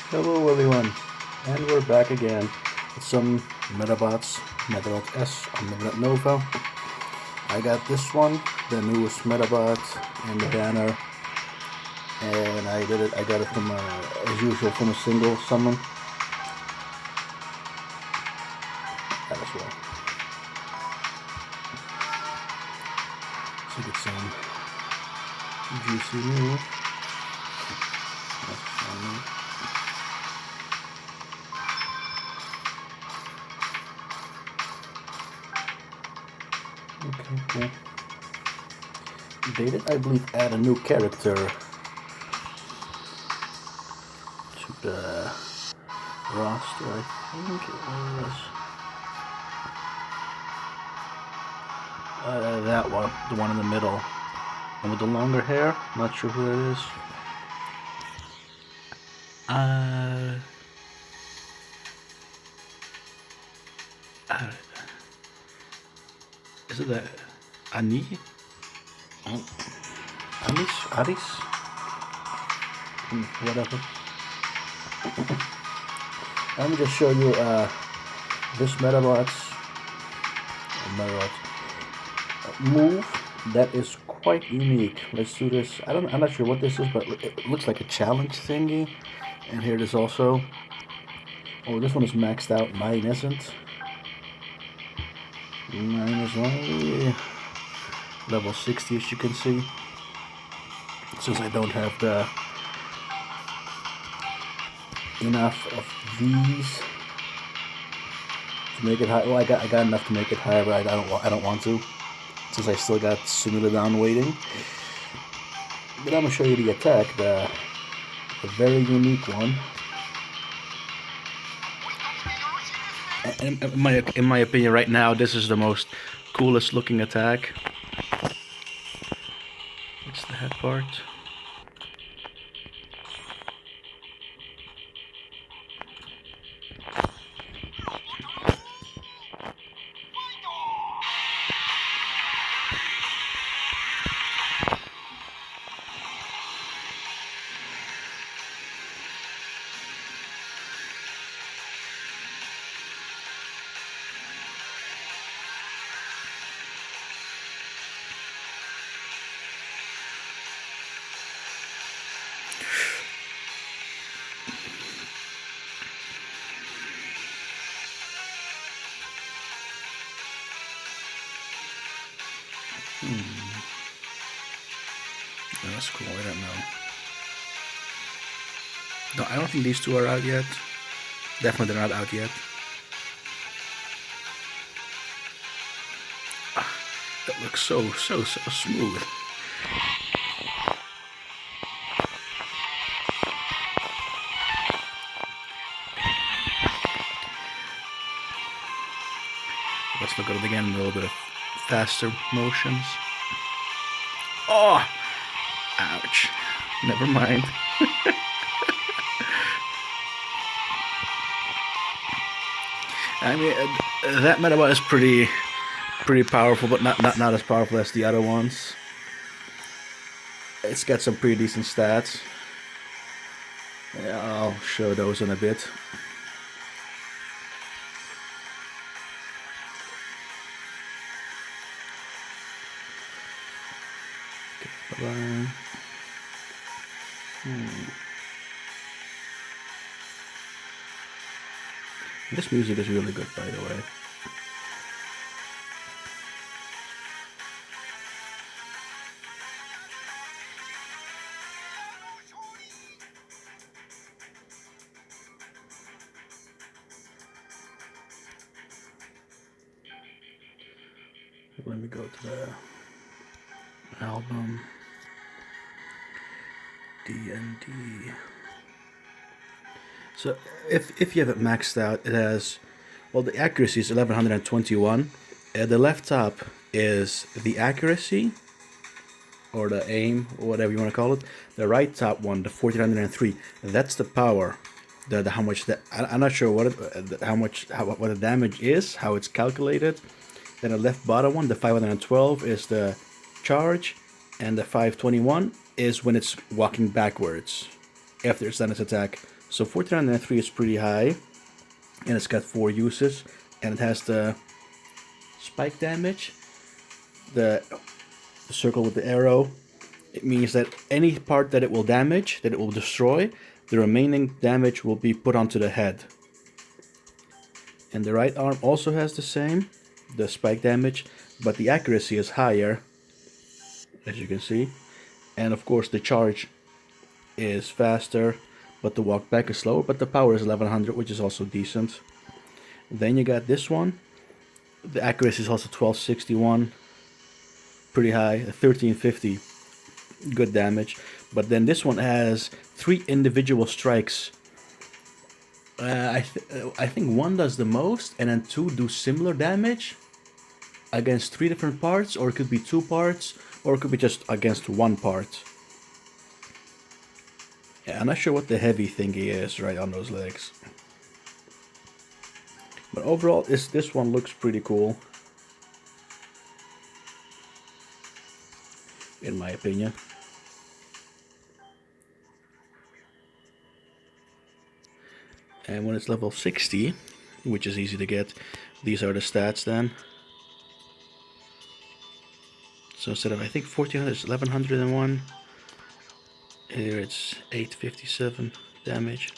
Hello everyone, and we're back again with some Medabots, Medarot S Unlimited Nova. I got this one, the newest Medabot in the banner, and I got it from as usual from a single summon. That as well. So get some juicy new. Okay, cool. They did, I believe, add a new character to the roster. I think it was that one, the one in the middle, and with the longer hair. Not sure who that is. Is it the Ani? Aris? Whatever. Let me just show you this Medabots move that is quite unique. Let's do this. I'm not sure what this is, but it looks like a challenge thingy. And here it is also. Oh, this one is maxed out. Mine isn't. Mine is only level 60, as you can see. Since I don't have the enough of these to make it high. Well, I got enough to make it higher, but I don't want to, since I still got Simuladown waiting. But I'm gonna show you the attack, the very unique one. And in my opinion, right now, this is the most coolest looking attack. What's the head part? Oh, that's cool. I don't know. No, I don't think these two are out yet. Definitely they're not out yet. That looks so smooth. Let's look at it again in a little bit of faster motions. Oh! Ouch. Never mind. I mean, that Medabot is pretty powerful, but not as powerful as the other ones. It's got some pretty decent stats. Yeah, I'll show those in a bit. Okay, bye-bye. This music is really good, by the way. Let me go to the album. D&D. So if you have it maxed out, it has, well, the accuracy is 1121. The left top is the accuracy, or the aim, or whatever you want to call it. The right top one, the 1403, that's the power. The how much that, I'm not sure what what the damage is, how it's calculated. Then the left bottom one, the 512, is the charge, and the 521 is when it's walking backwards. after its standard attack. So 1403 is pretty high, and it's got 4 uses, and it has the spike damage, the circle with the arrow. It means that any part that it will damage, that it will destroy, the remaining damage will be put onto the head. And the right arm also has the same, the spike damage, but the accuracy is higher, as you can see. And of course the charge is faster, but the walk back is slower, but the power is 1100, which is also decent. Then you got this one. The accuracy is also 1261, pretty high, 1350, good damage. But then this one has 3 individual strikes. I think one does the most, and then 2 do similar damage against 3 different parts, or it could be 2 parts, or it could be just against 1 part. Yeah, I'm not sure what the heavy thingy is right on those legs. But overall, this one looks pretty cool, in my opinion. And when it's level 60, which is easy to get, these are the stats then. So instead of, I think 1400, it's 1101. Here it's 857 damage.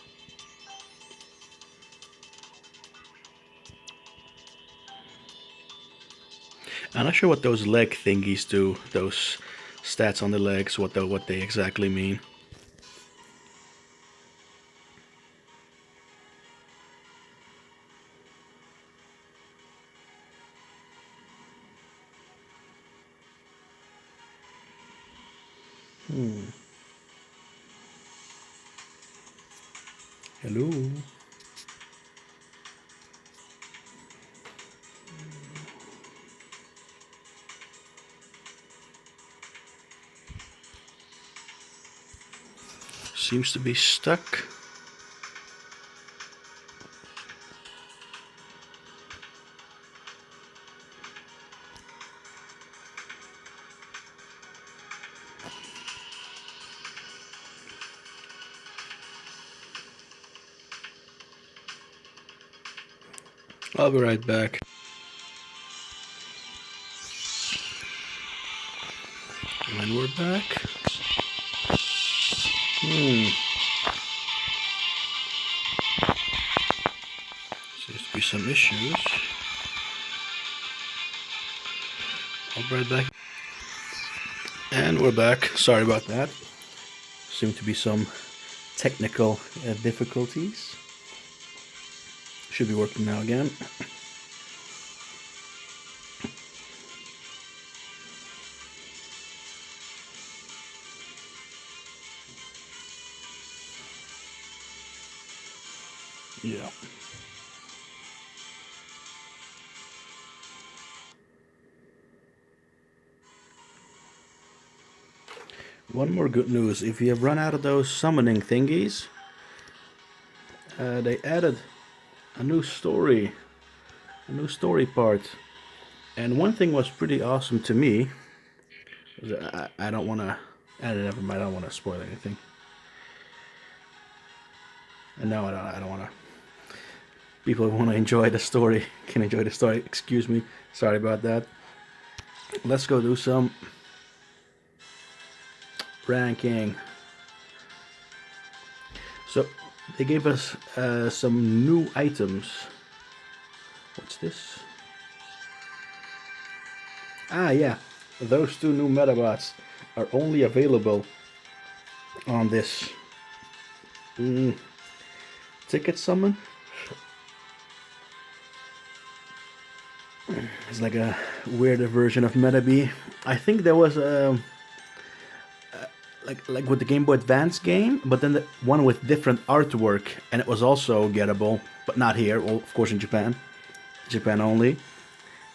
I'm not sure what those leg thingies do, those stats on the legs, what they exactly mean. Hello. Seems to be stuck. I'll be right back. And we're back. Seems to be some issues. I'll be right back. And we're back. Sorry about that. Seem to be some technical difficulties. Should be working now again. Yeah. One more good news. If you have run out of those summoning thingies, they added a new story part. And one thing was pretty awesome to me. I don't want to. Never mind. I don't want to spoil anything. And no, I don't want to. People who want to enjoy the story can enjoy the story. Excuse me. Sorry about that. Let's go do some ranking. So they gave us some new items. What's this? Ah, yeah. Those 2 new Medabots are only available on this ticket summon. It's like a weirder version of Medabot. I think there was a like with the Game Boy Advance game, but then the one with different artwork, and it was also gettable, but not here. Well, of course in Japan only.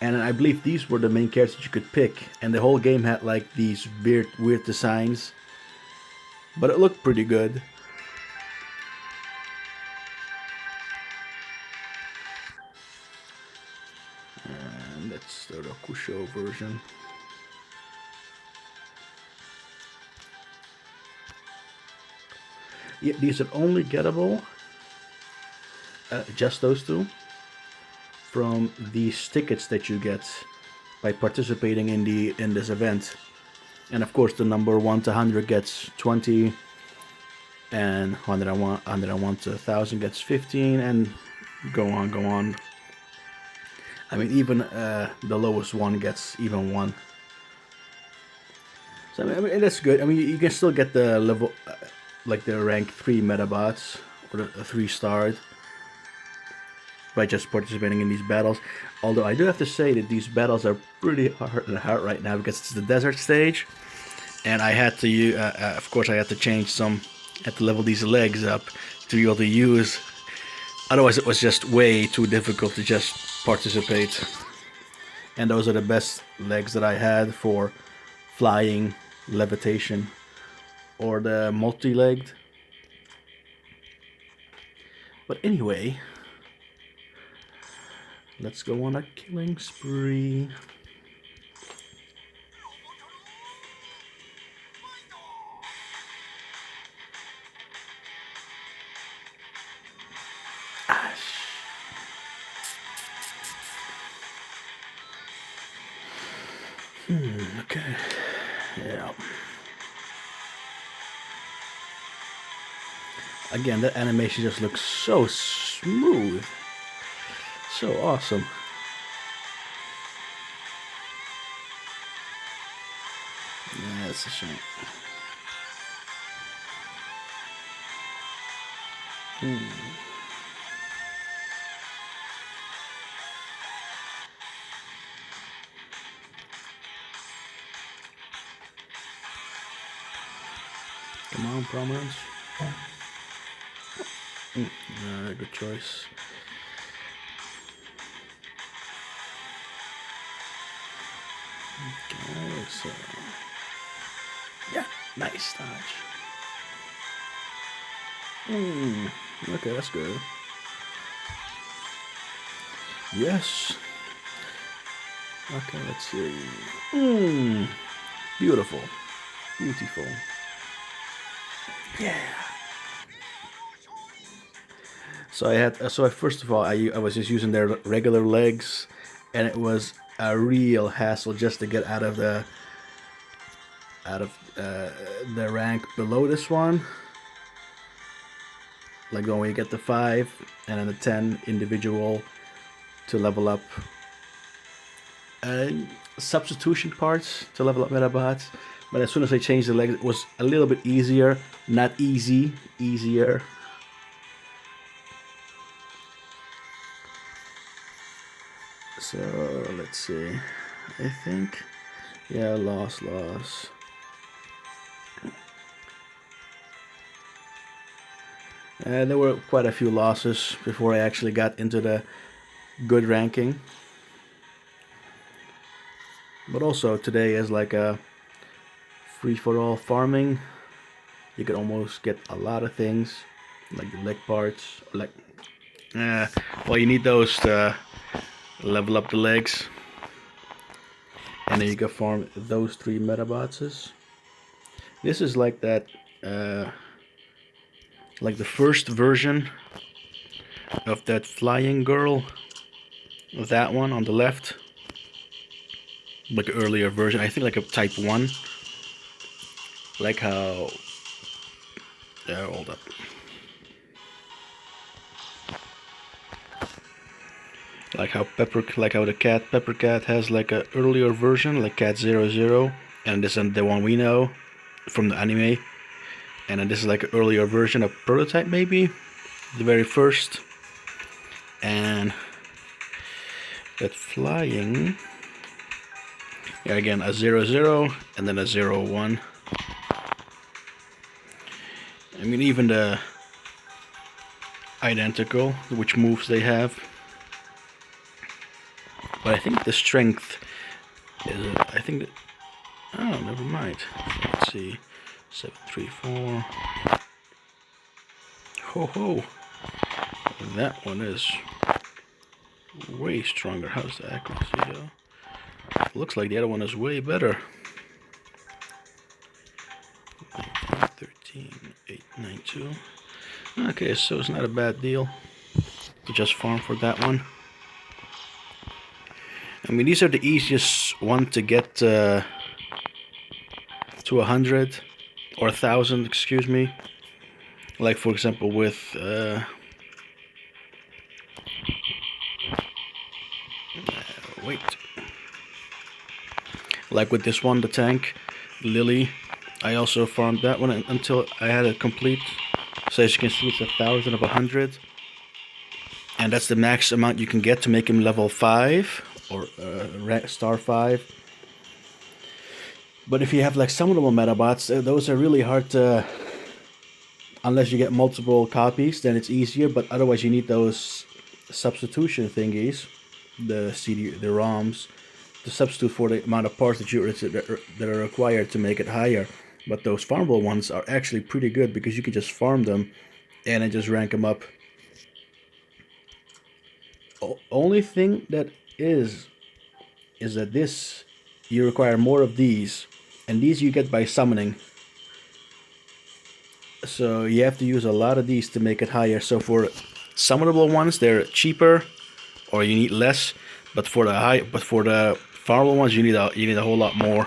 And I believe these were the main characters you could pick, and the whole game had like these weird designs, but it looked pretty good. And that's the Rokusho version. these are only gettable, just those two, from these tickets that you get by participating in this event. And of course, the number 1 to 100 gets 20, and 101 to 1,000 gets 15, and go on. I mean, even the lowest one gets even 1. So I mean, that's good. I mean, you can still get the level, like the rank 3 Medabots, or the 3-starred, by just participating in these battles. Although I do have to say that these battles are pretty hard right now, because it's the desert stage, and I had to of course I had to change some, had to level these legs up to be able to use. Otherwise, it was just way too difficult to just participate. And those are the best legs that I had for flying, levitation, or the multi-legged. But anyway, let's go on a killing spree. Okay. Yeah. Again, that animation just looks so smooth. So awesome. Yeah, that's a shame. Come on, Prominence. Good choice. Okay, so yeah, nice dodge. Okay, that's good. Yes. Okay, let's see. Beautiful. Beautiful. Yeah. So first of all, I was just using their regular legs, and it was a real hassle just to get out of the rank below this one. Like when you get the 5 and then the 10 individual to level up. Substitution parts to level up Medabots, but as soon as I changed the legs, it was a little bit easier. Not easy, easier. So let's see. I think, yeah, loss. There were quite a few losses before I actually got into the good ranking. But also today is like a free-for-all farming. You can almost get a lot of things, like the leg parts, like well, you need those to level up the legs, and then you can farm those 3 Medabots. This is like that, like the first version of that flying girl, that one on the left, like an earlier version. I think like a type 1, like how. Hold up. Like how the Pepper Cat has like a earlier version, like Cat 00, and this is the one we know from the anime. And then this is like an earlier version of Prototype, maybe the very first. And that flying, yeah, again a 00 and then a 01. I mean, even the identical, which moves they have. But I think the strength is, I think that, oh, never mind. Let's see, 734. Ho! That one is way stronger. How's the accuracy though? Looks like the other one is way better. 13, 892. Okay, so it's not a bad deal to just farm for that one. I mean, these are the easiest one to get to 100 or 1,000, excuse me. Like for example with wait, like with this one, the tank, Lily. I also farmed that one until I had it complete. So as you can see, it's 1,000 of 100, and that's the max amount you can get to make him level 5 or star 5. But if you have like summonable Medabots, those are really hard to, unless you get multiple copies, then it's easier. But otherwise, you need those substitution thingies, the ROMs, to substitute for the amount of parts that are required to make it higher. But those farmable ones are actually pretty good because you can just farm them and then just rank them up. Only thing that is that this, you require more of these, and these you get by summoning. So you have to use a lot of these to make it higher. So for summonable ones, they're cheaper, or you need less. But for the farmable ones, you need a whole lot more.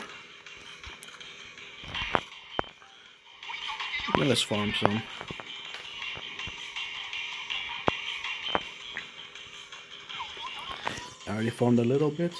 Well, let's farm some. I already farmed a little bit.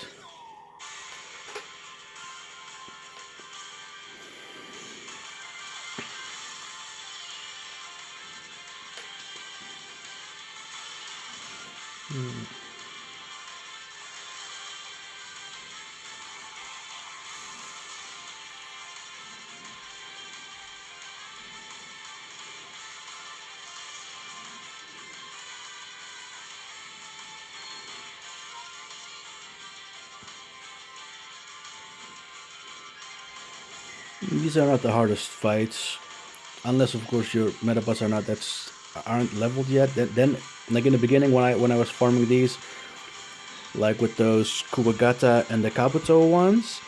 These are not the hardest fights, unless of course your Medabots aren't leveled yet. Then, like in the beginning when I was farming these, like with those Kuwagata and the Kabuto ones,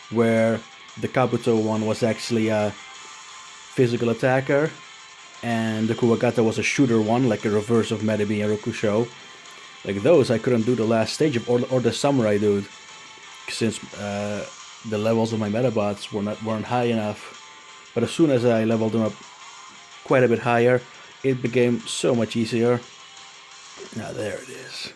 where the Kabuto one was actually a physical attacker, and the Kuwagata was a shooter one, like a reverse of Medabi and Rokusho. Like those, I couldn't do the last stage of, or the Samurai dude, since the levels of my Medabots weren't high enough. But as soon as I leveled them up quite a bit higher, it became so much easier. Now there it is.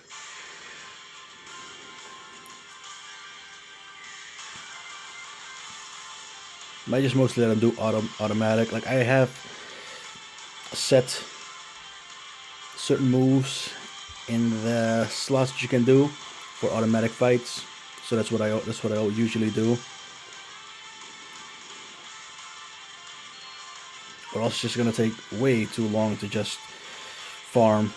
I just mostly let them do automatic. Like I have set certain moves in the slots that you can do for automatic fights. So that's what I usually do. Or else it's just gonna take way too long to just farm.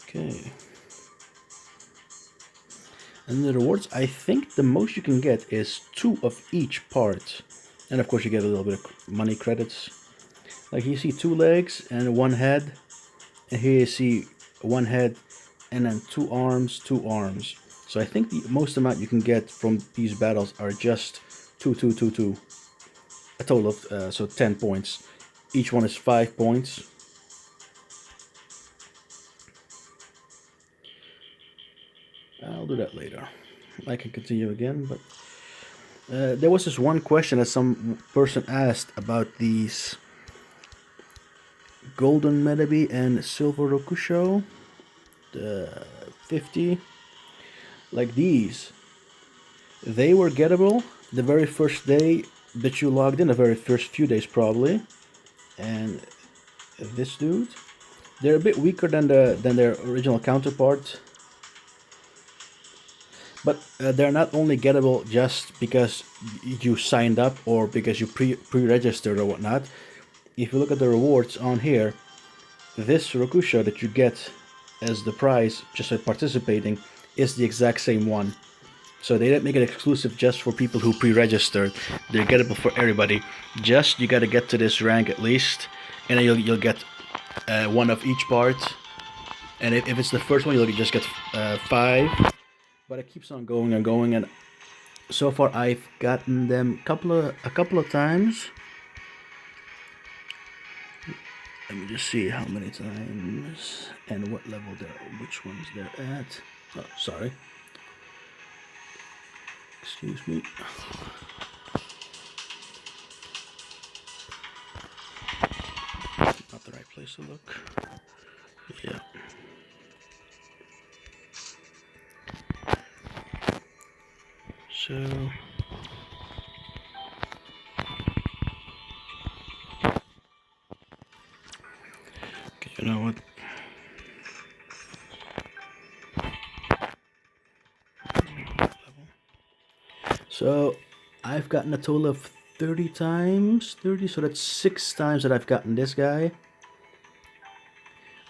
Okay. And the rewards, I think the most you can get is 2 of each part. And of course you get a little bit of money credits. Like you see 2 legs and 1 head. And here you see 1 head and then 2 arms, 2 arms. So I think the most amount you can get from these battles are just 2. A total of, so 10 points. Each one is 5 points. I'll do that later. I can continue again, but there was this one question that some person asked about these golden Medabi and silver Rokusho, the 50. Like these, they were gettable the very first day that you logged in, the very first few days probably. And this dude, they're a bit weaker than their original counterpart. But they're not only gettable just because you signed up or because you pre-registered or whatnot. If you look at the rewards on here, this Rokusho that you get as the prize just by participating is the exact same one. So they didn't make it exclusive just for people who pre-registered. They're gettable for everybody. Just you gotta get to this rank at least, and then you'll get one of each part. And if it's the first one, you'll just get 5. But it keeps on going and going, and so far I've gotten them a couple of times. Let me just see how many times and what level which ones they're at. Oh, sorry. Excuse me. Not the right place to look. Yeah. So okay, you know what? So I've gotten a total of 30 times. 30, so that's 6 times that I've gotten this guy.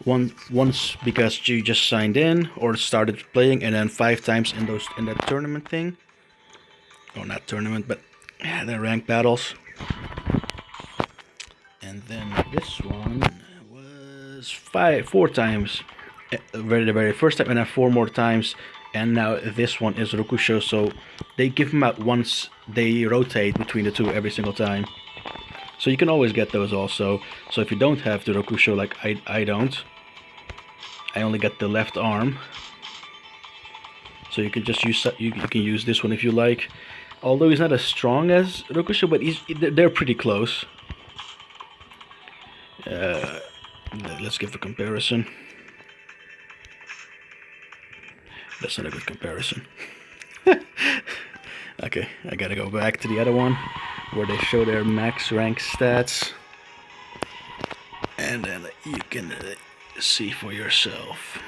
Once because you just signed in or started playing, and then 5 times in that tournament thing. Or not tournament, but the ranked battles. And then this one was 4 times. The very first time, and then 4 more times. And now this one is Rokusho, so they give them out once. They rotate between the two every single time. So you can always get those also. So if you don't have the Rokusho, like I don't, I only get the left arm. So you can just use you can use this one if you like. Although he's not as strong as Rokusho, but they're pretty close. Let's give a comparison. That's not a good comparison. Okay, I gotta go back to the other one where they show their max rank stats, and then you can see for yourself.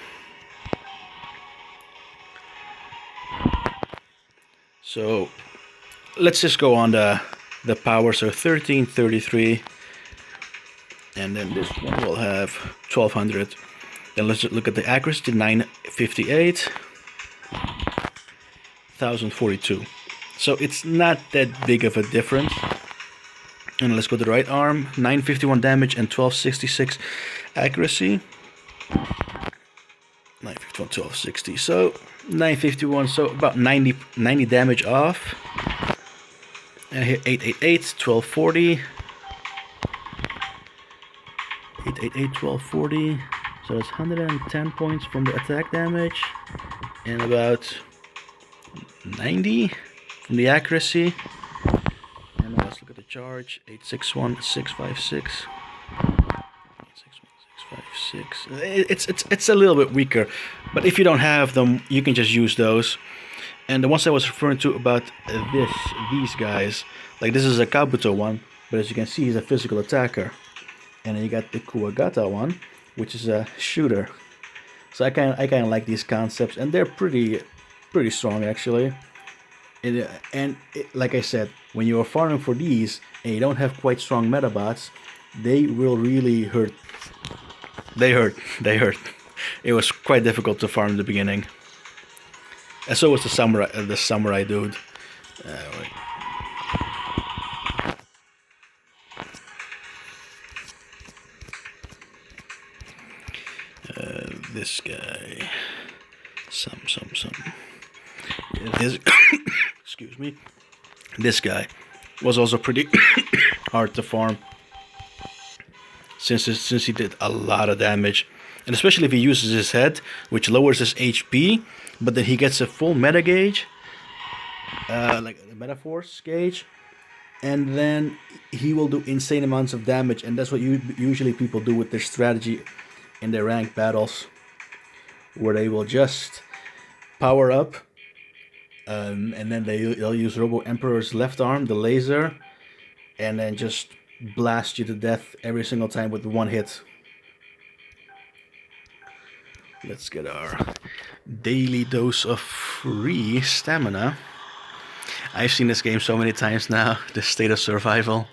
So let's just go on the power. So 1333, and then this one will have 1200. Then let's look at the accuracy. 958, 1042. So it's not that big of a difference. And let's go to the right arm. 951 damage and 1266 accuracy. 951, 1260. So 951. So about 90 damage off. And here 888, 1240. 888, 1240. So that's 110 points from the attack damage, and about 90 from the accuracy. And now let's look at the charge. 861, 656. 861, 656. It's a little bit weaker, but if you don't have them, you can just use those. And the ones I was referring to about these guys, like this is a Kabuto one, but as you can see, he's a physical attacker. And then you got the Kuwagata one, which is a shooter. So I kind of like these concepts, and they're pretty strong actually. And like I said, when you are farming for these and you don't have quite strong Medabots, they will really hurt. They hurt. It was quite difficult to farm in the beginning. And so was the samurai dude. Wait. This guy, some. This, excuse me. This guy was also pretty hard to farm, since he did a lot of damage, and especially if he uses his head, which lowers his HP, but then he gets a full meta gauge, like the meta force gauge, and then he will do insane amounts of damage, and that's what usually people do with their strategy in their ranked battles, where they will just power up, and then they'll use Robo Emperor's left arm, the laser, and then just blast you to death every single time with one hit. Let's get our daily dose of free stamina. I've seen this game so many times now, the State of Survival.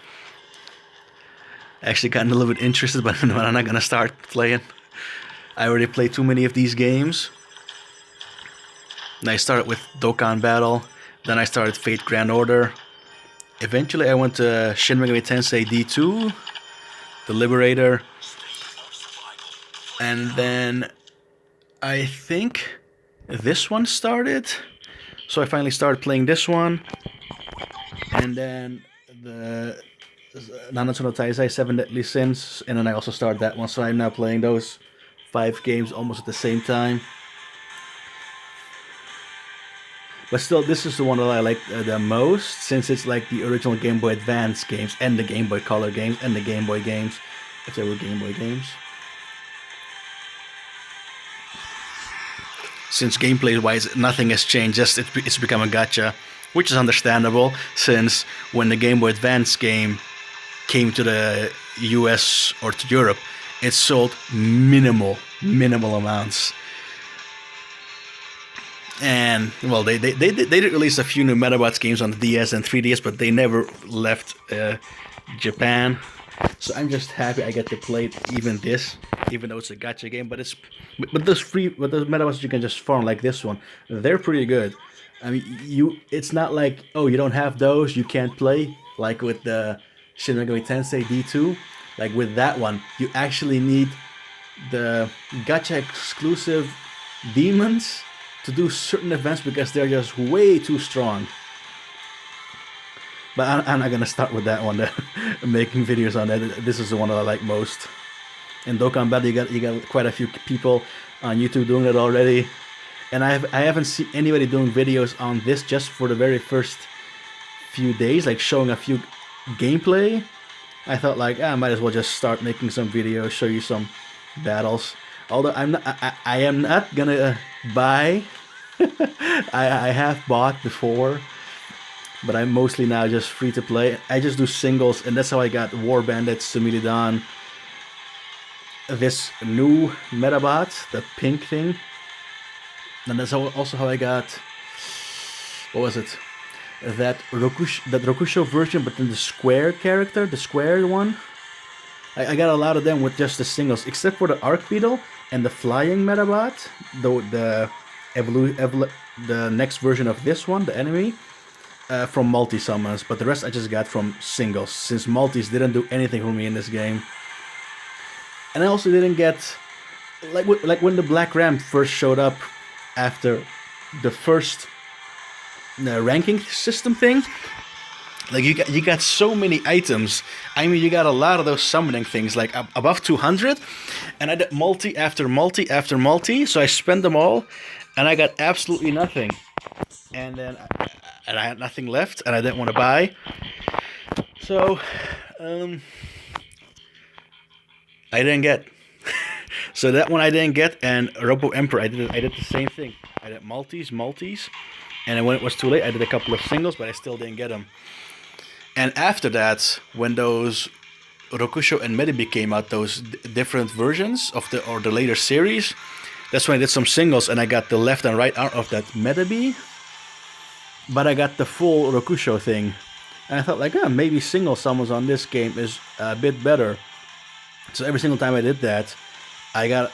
I actually gotten a little bit interested, but I'm not gonna start playing. I already played too many of these games. And I started with Dokkan Battle, then I started Fate Grand Order. Eventually I went to Shin Megami Tensei D2, The Liberator, And then I think this one started. So I finally started playing this one. And then the Nanatsu no Taizai 7 Deadly Sins. And then I also started that one. So I'm now playing those 5 games almost at the same time. But still, this is the one that I like the most, since it's like the original Game Boy Advance games, and the Game Boy Color games, and the Game Boy games, if they were Game Boy games. Since gameplay-wise, nothing has changed, just it's become a gacha, which is understandable, since when the Game Boy Advance game came to the US or to Europe, it sold minimal amounts. And well, they did release a few new Medabots games on the DS and 3DS, but they never left Japan. So I'm just happy I get to play even this, even though it's a gacha game. But those Medabots you can just farm like this one, they're pretty good. I mean, it's not like, oh, you don't have those, you can't play, like with the Shin Megami Tensei D2. Like with that one, you actually need the gacha exclusive demons to do certain events because they're just way too strong. But I'm not gonna start with that one. Making videos on that. This is the one that I like most. In Dokkan Battle, you got quite a few people on YouTube doing it already, and I haven't seen anybody doing videos on this just for the very first few days, like showing a few gameplay. I thought like, I might as well just start making some videos, show you some battles. Although I am not gonna buy. I have bought before, but I'm mostly now just free to play. I just do singles, and that's how I got War Bandits, Sumilidan, this new Medabot, the pink thing, and that's also how I got, what was it? That Rokusho version, but then the square character, the square one. I got a lot of them with just the singles, except for the Arc Beetle and the Flying Medabot, the next version of this one, the enemy, from multi-summons, but the rest I just got from singles, since multis didn't do anything for me in this game. And I also didn't get, like when the Black Ram first showed up after the first ranking system thing, like you got so many items. I mean, you got a lot of those summoning things, like above 200, and I did multi after multi after multi, so I spent them all, and I got absolutely nothing. And then I had nothing left, and I didn't want to buy. So, I didn't get. So that one I didn't get, and Robo Emperor I did the same thing. I did multis, and then when it was too late, I did a couple of singles, but I still didn't get them. And after that, when those Rokusho and Medibi came out, those different versions of the later series, that's when I did some singles, and I got the left and right arm of that Medibi, but I got the full Rokusho thing. And I thought like, maybe single summons on this game is a bit better. So every single time I did that, I got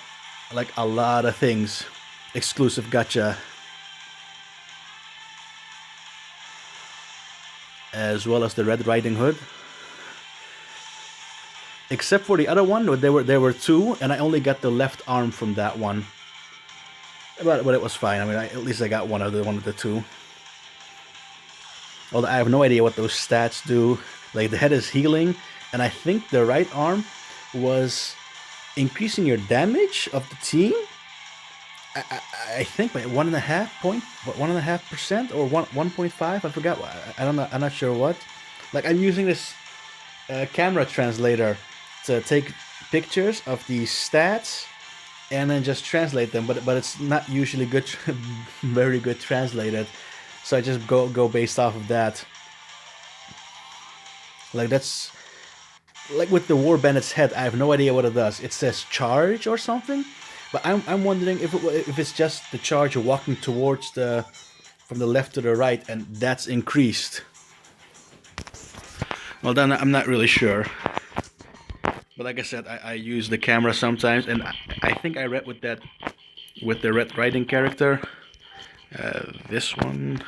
like a lot of things, exclusive gacha, as well as the Red Riding Hood. Except for the other one, there were two, and I only got the left arm from that one. But it was fine. I mean, at least I got one of the two. Although I have no idea what those stats do. Like the head is healing, and I think the right arm was increasing your damage of the team. I think by 1.5% or 1.5. I forgot. I don't know. I'm not sure what. Like I'm using this camera translator to take pictures of the stats and then just translate them. But it's not usually good, very good translated. So I just go based off of that. Like that's like with the War Bandit's head. I have no idea what it does. It says charge or something. But I'm wondering if it's just the charge walking towards from the left to the right, and that's increased. Well, then I'm not really sure. But like I said, I use the camera sometimes, and I think I read with the Red Riding character. This one,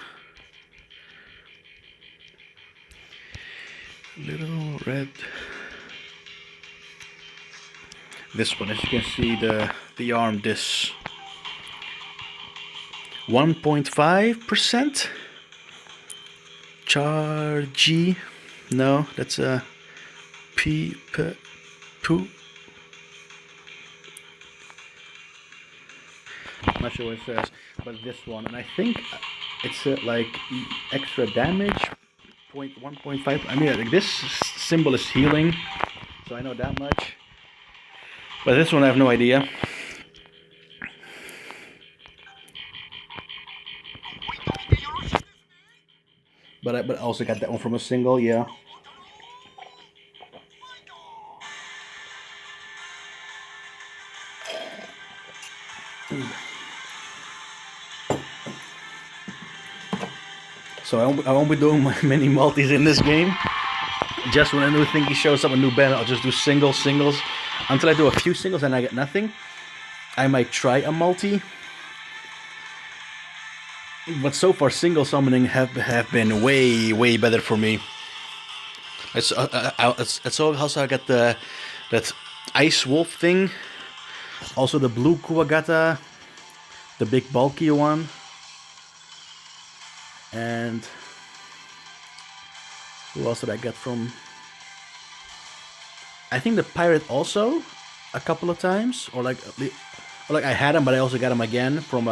Little Red This one, as you can see, the arm disc 1.5% charge. No, that's a poo. I'm not sure what it says, but this one, and I think it's like extra damage, 1.5. I mean, like, this symbol is healing, so I know that much. But this one, I have no idea. But I also got that one from a single, yeah. So I won't be doing many multis in this game. Just when a new thingy shows up, a new banner, I'll just do singles until I do a few singles and I get nothing. I might try a multi, but so far single summoning have been way better for me. It's also I got that ice wolf thing, also the blue Kuwagata, the big bulky one, and who else did I get from? I think the pirate also a couple of times, or like I had him, but I also got him again from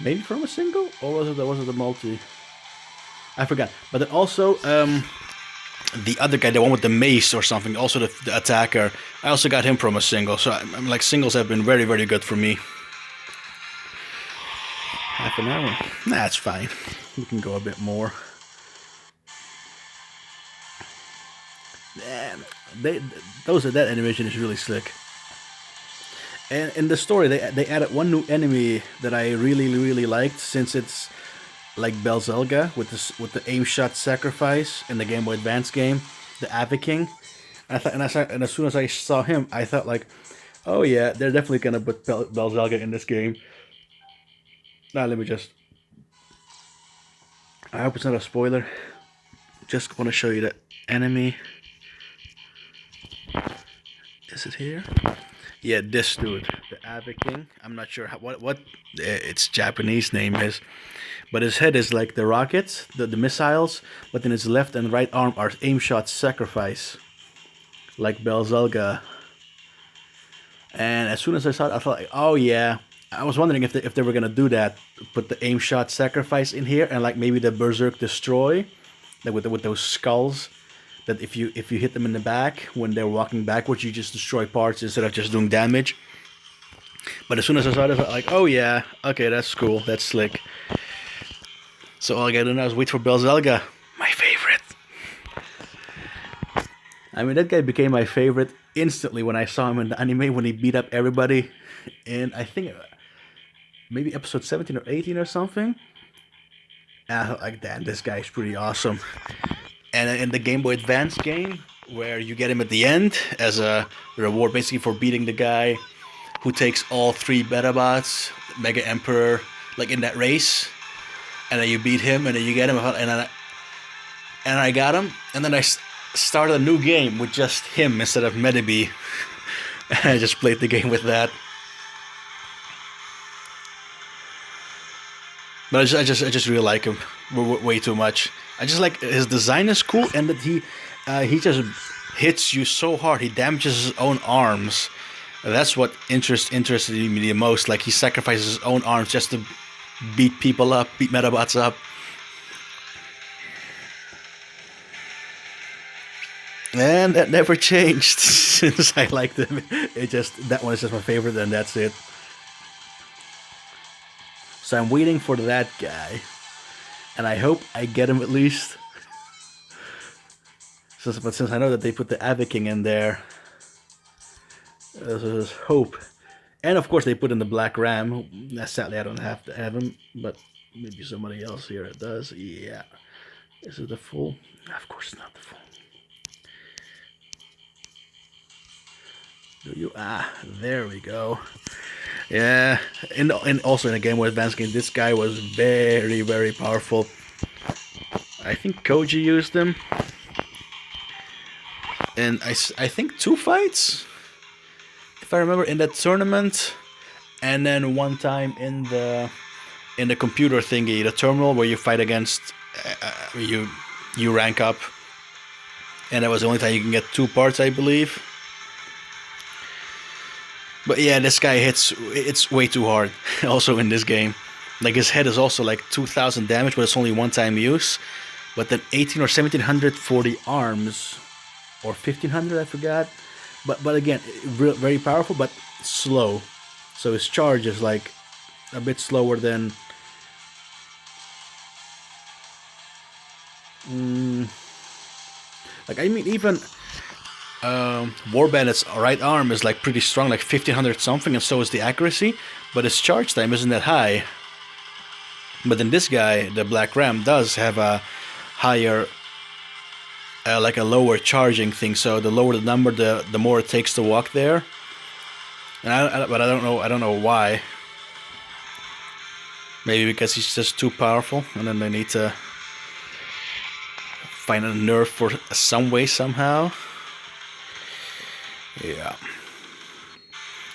maybe from a single, or was it the multi? I forgot. But then also the other guy, the one with the mace or something, also the attacker, I also got him from a single. So I'm like, singles have been very good for me. Half an hour. Nah, it's fine. We can go a bit more. Man, that animation is really slick. And in the story, they added one new enemy that I really liked, since it's like Belzelga with the aim shot sacrifice in the Game Boy Advance game, the King. And as soon as I saw him, I thought like, oh yeah, they're definitely gonna put Belzelga in this game. Now let me just. I hope it's not a spoiler. Just want to show you the enemy. Is it here? Yeah, this dude, the King. I'm not sure what its Japanese name is, but his head is like the rockets, the missiles, but then his left and right arm are aim shot sacrifice, like Belzelga. And as soon as I saw it, I thought, like, oh yeah. I was wondering if they were gonna do that, put the aim shot sacrifice in here, and like maybe the Berserk Destroy, like with those skulls. That if you hit them in the back when they're walking backwards, you just destroy parts instead of just doing damage. But as soon as I saw it, I was like, oh yeah, okay, that's cool, that's slick. So all I gotta do now is wait for Belzelga, my favorite. I mean, that guy became my favorite instantly when I saw him in the anime, when he beat up everybody in, I think, maybe episode 17 or 18 or something. And I thought, like, damn, this guy's pretty awesome. And in the Game Boy Advance game, where you get him at the end as a reward, basically for beating the guy who takes all 3 Medabots, Mega Emperor, like in that race, and then you beat him, and then you get him, and I got him, and then I started a new game with just him instead of Medabot, and I just played the game with that. But I just really like him way too much. I just like his design is cool, and that he just hits you so hard. He damages his own arms. That's what interested me the most. Like, he sacrifices his own arms just to beat people up, beat Medabots up. And that never changed since I liked him. That one is just my favorite, and that's it. So I'm waiting for that guy, and I hope I get him at least. But since I know that they put the King in there, there's hope. And of course they put in the Black Ram. Sadly, I don't have to have him, but maybe somebody else here it does. Yeah. Is it the full? Of course it's not the full. Do you? There we go. Yeah, and also in a Game Boy Advance game, this guy was very powerful. I think Koji used him, and I think 2 fights. if I remember, in that tournament, and then one time in the computer thingy, the terminal where you fight against, you rank up, and that was the only time you can get 2 parts, I believe. But yeah, this guy it's way too hard. Also in this game, like his head is also like 2,000 damage, but it's only one-time use. But then 18 or 1700 for the arms, or 1500, I forgot. But again, very powerful, but slow. So his charge is like a bit slower than. Like, I mean, even War Bandit's right arm is like pretty strong, like 1500 something, and so is the accuracy. But his charge time isn't that high. But then this guy, the Black Ram, does have a higher, like a lower charging thing. So the lower the number, the more it takes to walk there. And but I don't know why. Maybe because he's just too powerful, and then they need to find a nerf for some way somehow. Yeah.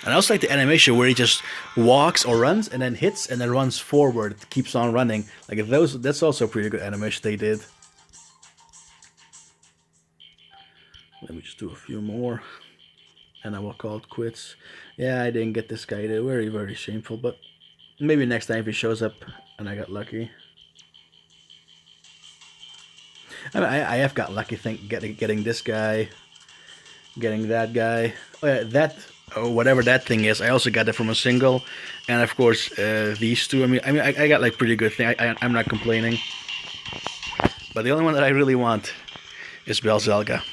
And I also like the animation where he just walks or runs and then hits and then runs forward, keeps on running. Like that's also a pretty good animation they did. Let me just do a few more, and I will call it quits. Yeah, I didn't get this guy either. Very, very shameful, but maybe next time if he shows up and I got lucky. I mean, I have got lucky, getting this guy, getting that guy. Oh yeah, whatever that thing is, I also got that from a single, and of course these two. I mean, I got like pretty good thing. I'm not complaining, but the only one that I really want is Belzelga.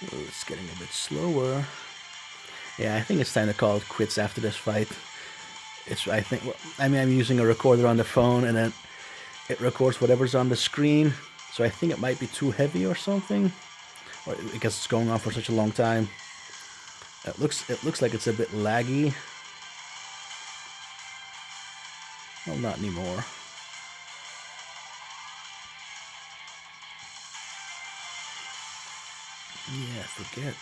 Oh, it's getting a bit slower. Yeah, I think it's time to call it quits after this fight. I think. Well, I mean, I'm using a recorder on the phone, and then it records whatever's on the screen. So I think it might be too heavy or something, or because it's going on for such a long time. It looks like it's a bit laggy. Well, not anymore. Yeah, forget.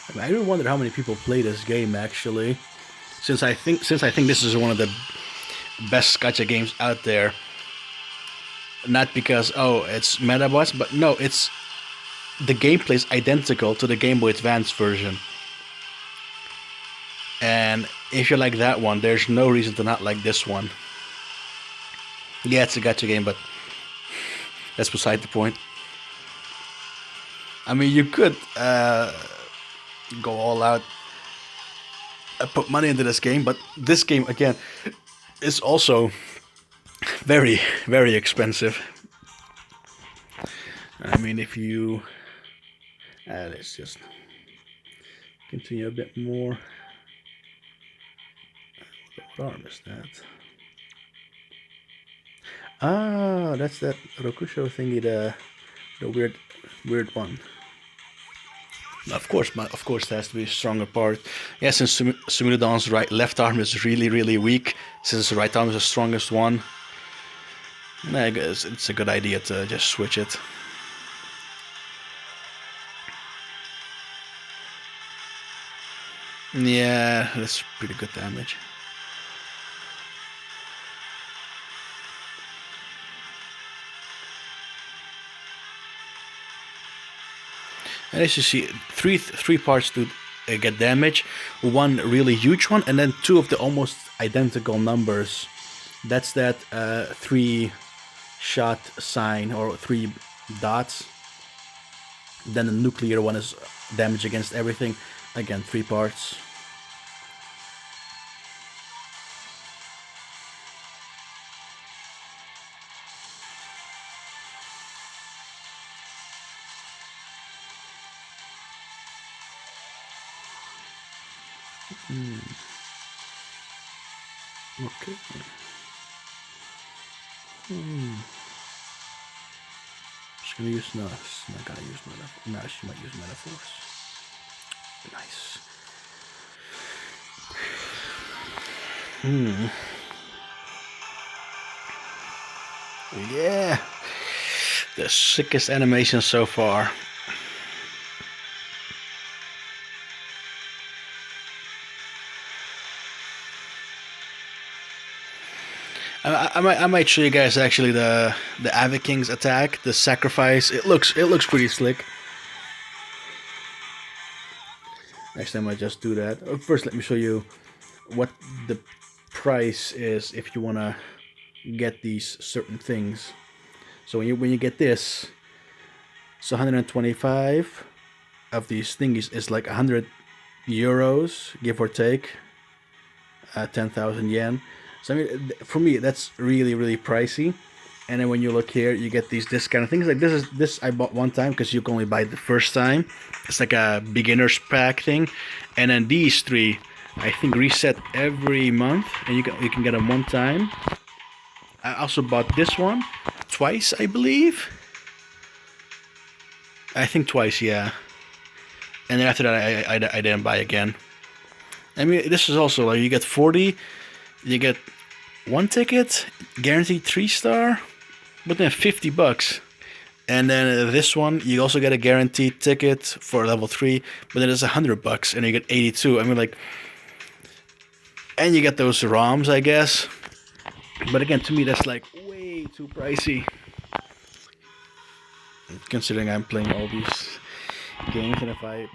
I mean, I really wonder how many people play this game actually, since I think this is one of the best gacha games out there. Not because it's Medabots, but no, it's the gameplay is identical to the Game Boy Advance version. And if you like that one, there's no reason to not like this one. Yeah, it's a gacha game, but that's beside the point. I mean, you could go all out, put money into this game, but this game again is also very, very expensive. I mean, if you let's just continue a bit more. What arm is that? Ah, that's that Rokusho thingy, the weird one. Of course, it has to be a stronger part. Yeah, since Sumidon's left arm is really, really weak, since the right arm is the strongest one, I guess it's a good idea to just switch it. Yeah, that's pretty good damage. And as you see, three parts to get damage, one really huge one, and then 2 of the almost identical numbers. That's that 3-shot sign or 3 dots. Then the nuclear one is damage against everything. Again, 3 parts. Okay. Just gonna use no. She's not gonna use metaphor. No, she might use metaphors. Nice. Yeah. The sickest animation so far. I might show you guys actually the Avid King's attack, the sacrifice. It looks pretty slick. Actually, I might just do that. First, let me show you what the price is if you wanna get these certain things. So when you get this, so 125 of these thingies is like 100 euros, give or take, 10,000 yen. So I mean, for me, that's really pricey. And then when you look here, you get these discount things. Like this I bought one time because you can only buy it the first time. It's like a beginner's pack thing. And then these 3, I think, reset every month, and you can get them one time. I also bought this one twice, I believe. I think twice, yeah. And then after that, I didn't buy again. I mean, this is also like you get 40. You get 1 ticket, guaranteed 3-star, but then $50. And then this one, you also get a guaranteed ticket for level 3, but then it's $100, and you get 82. I mean, like, and you get those ROMs, I guess. But again, to me, that's like way too pricey. Considering I'm playing all these games, and if I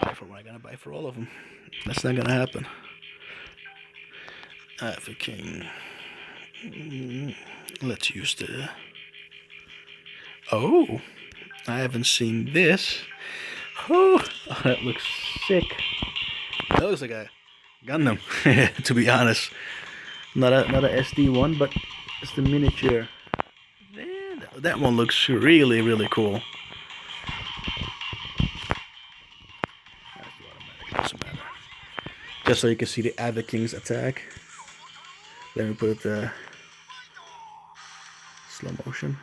buy for what I'm gonna buy for all of them, that's not gonna happen. The king. Let's use the. Oh, I haven't seen this. Oh, that looks sick. That looks like a Gundam, to be honest. Not a SD one, but it's the miniature. Man, that one looks really cool. Doesn't matter. Just so you can see the Avid King's attack. Let me put the slow motion.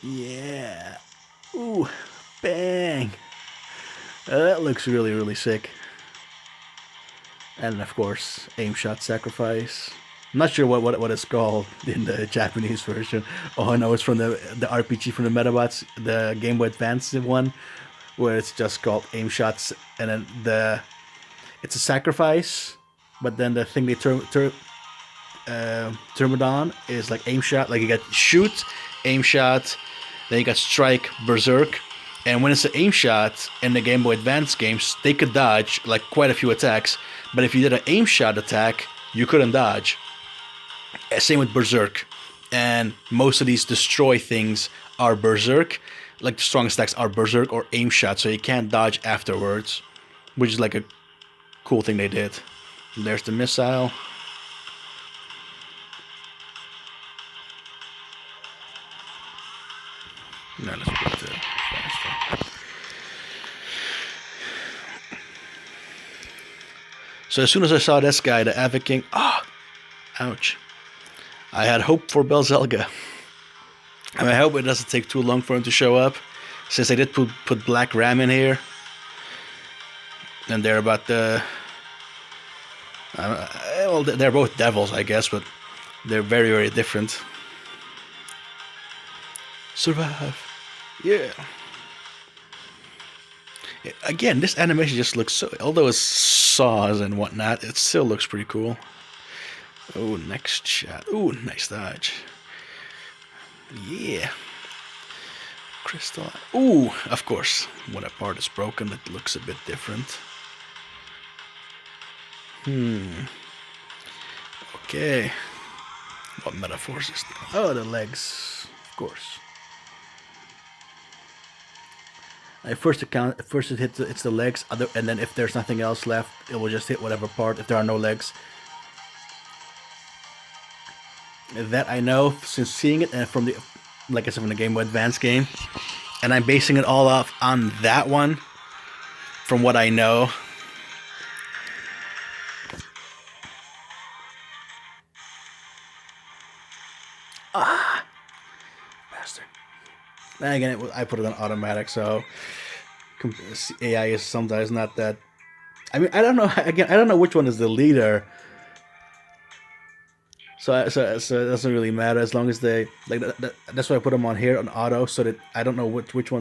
Yeah. Ooh, bang. That looks really sick. And of course, aim shot sacrifice. I'm not sure what it's called in the Japanese version. Oh, I know it's from the RPG from the Medabots, the Game Boy Advance one, where it's just called aim shots, and then it's a sacrifice, but then the thing they term it on is like aim shot. Like you got shoot, aim shot, then you got strike, berserk. And when it's an aim shot in the Game Boy Advance games, they could dodge like quite a few attacks. But if you did an aim shot attack, you couldn't dodge. Same with berserk. And most of these destroy things are berserk. Like the strongest attacks are berserk or aim shot, so you can't dodge afterwards, which is like a cool thing they did. And there's the missile. Now let's put it faster. So as soon as I saw this guy, the Avid King, ouch. I had hope for Belzelga. And I hope it doesn't take too long for him to show up, since I did put Black Ram in here. And they're about the... well, they're both devils, I guess, but they're very different. Survive. Yeah. Again, this animation just looks so... Although it's saws and whatnot, it still looks pretty cool. Oh, next shot. Oh, nice dodge. Yeah. Crystal. Ooh, of course. When a part is broken, it looks a bit different. Okay. What metaphors is that? Oh, the legs. Of course. First it hits the legs, and then if there's nothing else left, it will just hit whatever part. If there are no legs, that I know since seeing it and from the, like I said, from the Game Boy Advance game, and I'm basing it all off on that one, from what I know. Bastard. And again, I put it on automatic, so AI is sometimes not that. I mean, I don't know. Again, I don't know which one is the leader. So it doesn't really matter as long as they like. That's why I put them on here on auto, so that I don't know which one